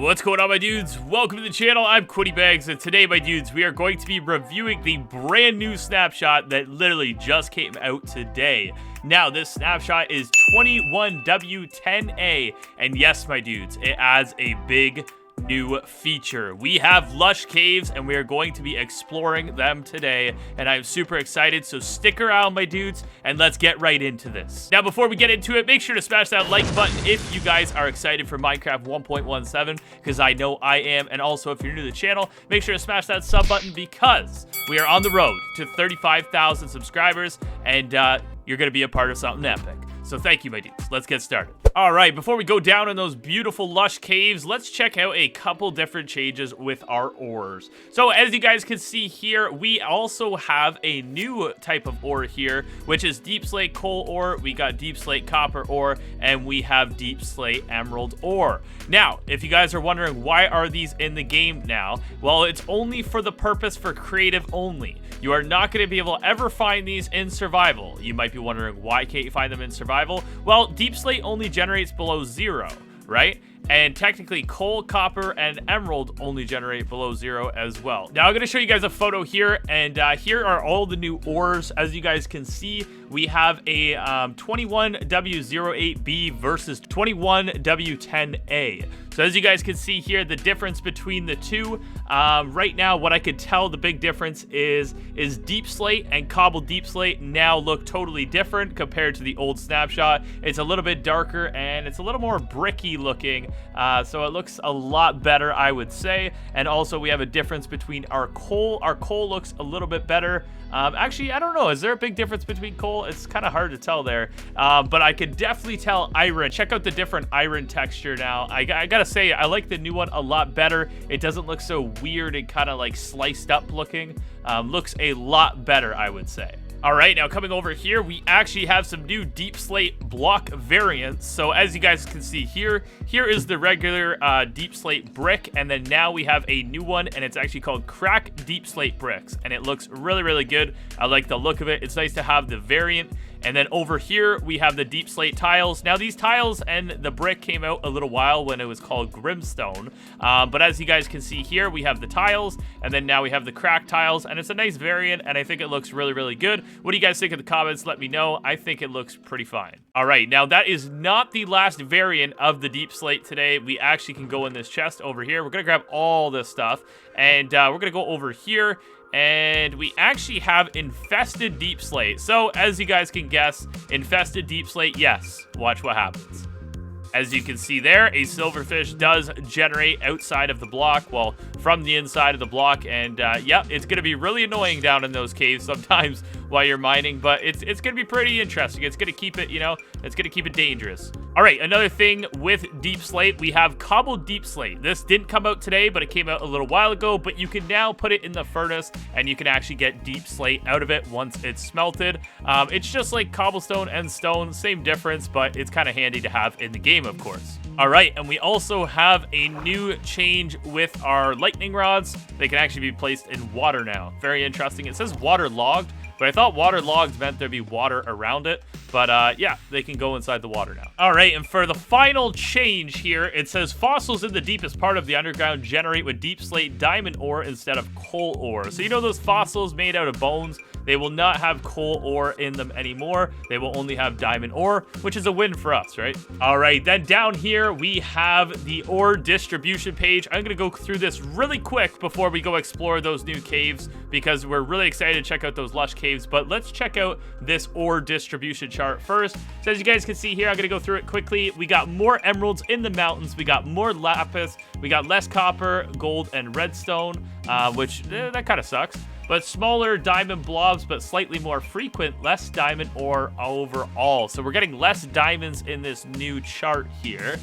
What's going on, my dudes? Welcome to the channel. I'm QuittyBags, and today, my dudes, we are going to be reviewing the brand new snapshot that literally just came out today. Now, this snapshot is 21W10A, and yes, my dudes, it adds a big new feature. We have lush caves, and we are going to be exploring them today, and I'm super excited, so stick around, my dudes, and let's get right into this. Now, before we get into it, make sure to smash that like button if you guys are excited for Minecraft 1.17, because I know I am, and also if you're new to the channel, make sure to smash that sub button because we are on the road to 35,000 subscribers, and you're going to be a part of something epic. So thank you, my dudes. Let's get started. All right, before we go down in those beautiful lush caves, let's check out a couple different changes with our ores. So as you guys can see here, we also have a new type of ore here, which is deep slate coal ore. We got deep slate copper ore, and we have deep slate emerald ore. Now, if you guys are wondering why are these in the game now, well, it's only for the purpose for creative only. You are not going to be able to ever find these in survival. You might be wondering, why can't you find them in survival? Well, deep slate only generates below 0, right? And technically, coal, copper, and emerald only generate below 0 as well. Now, I'm going to show you guys a photo here, and here are all the new ores. As you guys can see, we have a 21W08B versus 21W10A. So as you guys can see here, the difference between the two, right now, what I could tell the big difference is deep slate and cobbled deep slate now look totally different compared to the old snapshot. It's a little bit darker, and it's a little more bricky looking. So it looks a lot better, I would say. And also we have a difference between our coal. Our coal looks a little bit better. Actually, I don't know. Is there a big difference between coal? It's kind of hard to tell there. But I could definitely tell iron. Check out the different iron texture now. I gotta say, I like the new one a lot better. It doesn't look so weird and kind of like sliced up looking. Looks a lot better, I would say. All right, now coming over here, we actually have some new deep slate block variants. So as you guys can see here, here is the regular deep slate brick, and then now we have a new one, and it's actually called crack deep slate bricks, and it looks really, really good. I like the look of it. It's nice to have the variant. And then over here, we have the deep slate tiles. Now, these tiles and the brick came out a little while when it was called Grimstone. But as you guys can see here, we have the tiles, and then now we have the crack tiles, and it's a nice variant, and I think it looks really, really good. What do you guys think in the comments? Let me know. I think it looks pretty fine. All right, now that is not the last variant of the deep slate today. We actually can go in this chest over here. We're going to grab all this stuff, and we're going to go over here. And we actually have infested deep slate. So as you guys can guess, infested deep slate, yes. Watch what happens. As you can see there, a silverfish does generate outside of the block, well, from the inside of the block, and yeah, it's going to be really annoying down in those caves sometimes while you're mining, but it's going to be pretty interesting. It's going to keep it, you know, it's going to keep it dangerous. All right, another thing with deep slate, we have cobbled deep slate. This didn't come out today, but it came out a little while ago, but you can now put it in the furnace, and you can actually get deep slate out of it once it's smelted. It's just like cobblestone and stone, same difference, but it's kind of handy to have in the game, of course. All right, and we also have a new change with our lightning rods. They can actually be placed in water now. Very interesting. It says waterlogged, but I thought waterlogged meant there'd be water around it. But yeah, they can go inside the water now. All right, and for the final change here, it says fossils in the deepest part of the underground generate with deep slate diamond ore instead of coal ore. So you know those fossils made out of bones? They will not have coal ore in them anymore. They will only have diamond ore, which is a win for us, right? All right, then down here, we have the ore distribution page. I'm gonna go through this really quick before we go explore those new caves because we're really excited to check out those lush caves, but let's check out this ore distribution chart first. So as you guys can see here, I'm gonna go through it quickly. We got more emeralds in the mountains. We got more lapis. We got less copper, gold, and redstone, which that kind of sucks. But smaller diamond blobs, but slightly more frequent, less diamond ore overall. So we're getting less diamonds in this new chart here.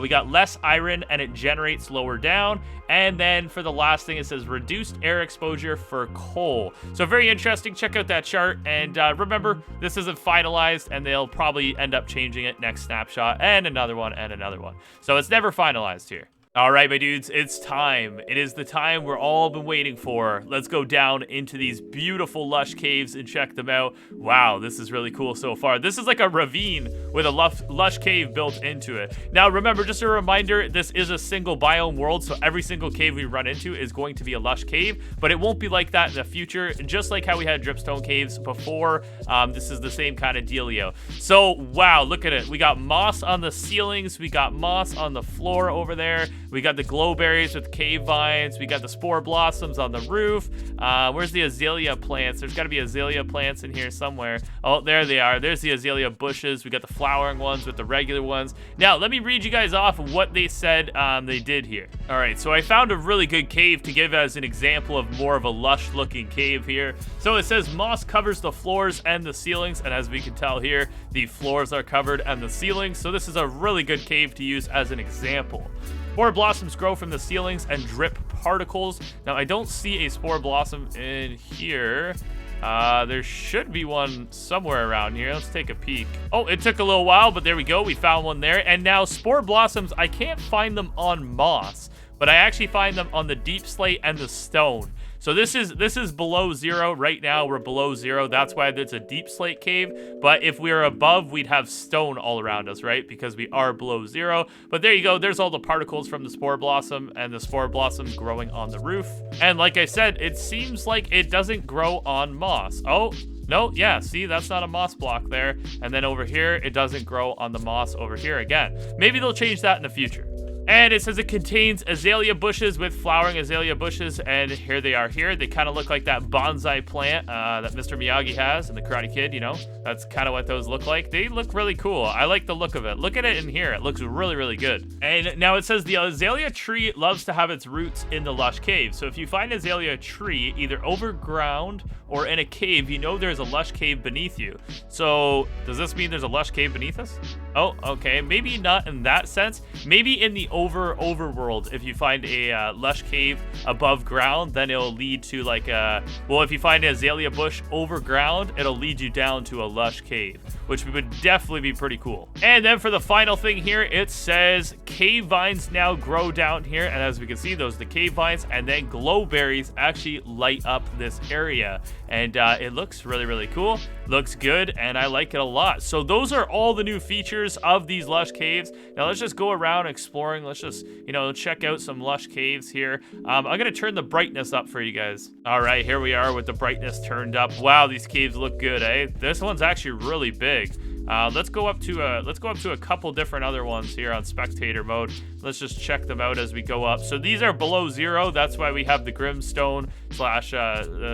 We got less iron, and it generates lower down. And then for the last thing, it says reduced air exposure for coal. So very interesting. Check out that chart. And remember, this isn't finalized, and they'll probably end up changing it next snapshot, and another one, and another one. So it's never finalized here. All right, my dudes, it's time. It is the time we're all been waiting for. Let's go down into these beautiful lush caves and check them out. Wow, this is really cool so far. This is like a ravine with a lush cave built into it. Now, remember, just a reminder, this is a single biome world, so every single cave we run into is going to be a lush cave, but it won't be like that in the future, just like how we had dripstone caves before. This is the same kind of dealio. So, wow, look at it. We got moss on the ceilings. We got moss on the floor over there. We got the glowberries with cave vines. We got the spore blossoms on the roof. Where's the azalea plants? There's got to be azalea plants in here somewhere. Oh, there they are. There's the azalea bushes. We got the flowering ones with the regular ones. Now, let me read you guys off what they said they did here. All right, so I found a really good cave to give as an example of more of a lush-looking cave here. So it says moss covers the floors and the ceilings, and as we can tell here, the floors are covered and the ceilings. So this is a really good cave to use as an example. Spore blossoms grow from the ceilings and drip particles. Now, I don't see a spore blossom in here. There should be one somewhere around here. Let's take a peek. Oh, it took a little while, but there we go. We found one there. And now spore blossoms, I can't find them on moss, but I actually find them on the deep slate and the stone. So this is below 0 right now. We're below 0. That's why it's a deep slate cave. But if we were above, we'd have stone all around us, right? Because we are below 0. But there you go. There's all the particles from the spore blossom and the spore blossom growing on the roof. And like I said, it seems like it doesn't grow on moss. Oh, no, yeah, see, that's not a moss block there. And then over here, it doesn't grow on the moss over here again. Maybe they'll change that in the future. And it says it contains azalea bushes with flowering azalea bushes, and here they are here. They kind of look like that bonsai plant that Mr. Miyagi has in The Karate Kid, you know? That's kind of what those look like. They look really cool. I like the look of it. Look at it in here. It looks really, really good. And now it says the azalea tree loves to have its roots in the lush cave. So if you find an azalea tree either overground or in a cave, you know there's a lush cave beneath you. So does this mean there's a lush cave beneath us? Oh, okay. Maybe not in that sense. Maybe in the overworld, if you find a lush cave above ground, then it'll lead to like a, well, if you find an azalea bush over ground, it'll lead you down to a lush cave, which would definitely be pretty cool. And then for the final thing here, it says cave vines now grow down here, and as we can see, those are the cave vines, and then glowberries actually light up this area, and it looks really, really cool. Looks good, and I like it a lot. So those are all the new features of these lush caves. Now let's just go around exploring. Let's just, you know, check out some lush caves here. I'm gonna turn the brightness up for you guys. All right, here we are with the brightness turned up. Wow, these caves look good, eh? This one's actually really big. Let's go up to a couple different other ones here on spectator mode. Let's just check them out as we go up. So these are below 0. That's why we have the grimstone slash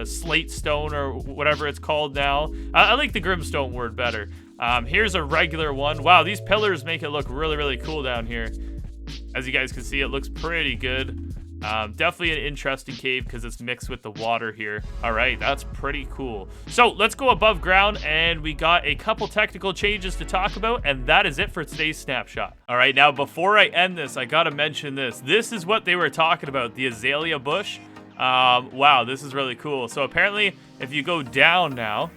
slate stone or whatever it's called now. I like the grimstone word better. Here's a regular one. Wow, these pillars make it look really, really cool down here. As you guys can see, it looks pretty good. Definitely an interesting cave because it's mixed with the water here. All right, that's pretty cool. So let's go above ground, and we got a couple technical changes to talk about, and that is it for today's snapshot. All right, now before I end this, I gotta mention this. This is what they were talking about, the azalea bush. Wow, this is really cool. So apparently, if you go down now,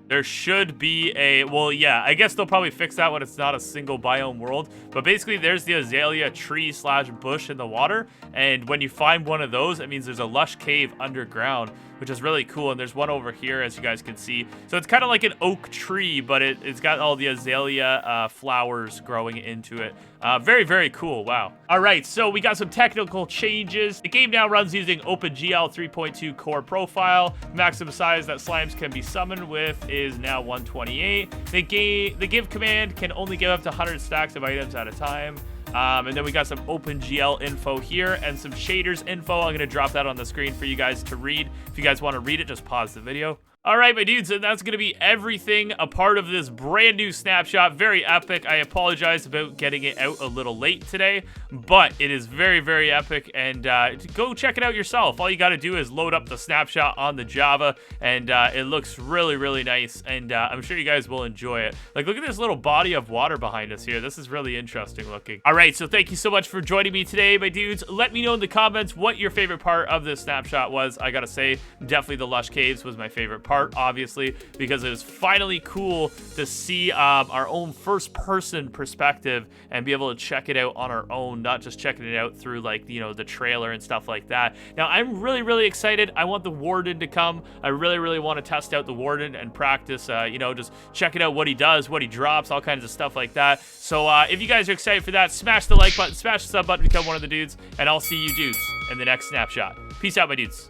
there should be a, well, yeah, I guess they'll probably fix that when it's not a single biome world. But basically, there's the azalea tree slash bush in the water. And when you find one of those, it means there's a lush cave underground, which is really cool. And there's one over here, as you guys can see. So it's kind of like an oak tree, but it's got all the azalea flowers growing into it. Very, very cool. Wow. All right, so we got some technical changes. The game now runs using OpenGL 3.2 core profile. Maximum size that slimes can be summoned with is now 128. The give command can only give up to 100 stacks of items at a time. And then we got some OpenGL info here and some shaders info. I'm going to drop that on the screen for you guys to read. If you guys want to read it, just pause the video. All right, my dudes, and that's going to be everything a part of this brand new snapshot. Very epic. I apologize about getting it out a little late today, but it is very, very epic, and go check it out yourself. All you got to do is load up the snapshot on the Java, and it looks really, really nice, and I'm sure you guys will enjoy it. Like, look at this little body of water behind us here. This is really interesting looking. All right, so thank you so much for joining me today, my dudes. Let me know in the comments what your favorite part of this snapshot was. I got to say, definitely the lush caves was my favorite part. part, obviously, because it was finally cool to see our own first-person perspective and be able to check it out on our own, not just checking it out through, like, you know, the trailer and stuff like that. Now, I'm really, really excited. I want the Warden to come. I really, really want to test out the Warden and practice, you know, just checking out what he does, what he drops, all kinds of stuff like that. So if you guys are excited for that, smash the like button, smash the sub button, become one of the dudes, and I'll see you dudes in the next snapshot. Peace out, my dudes.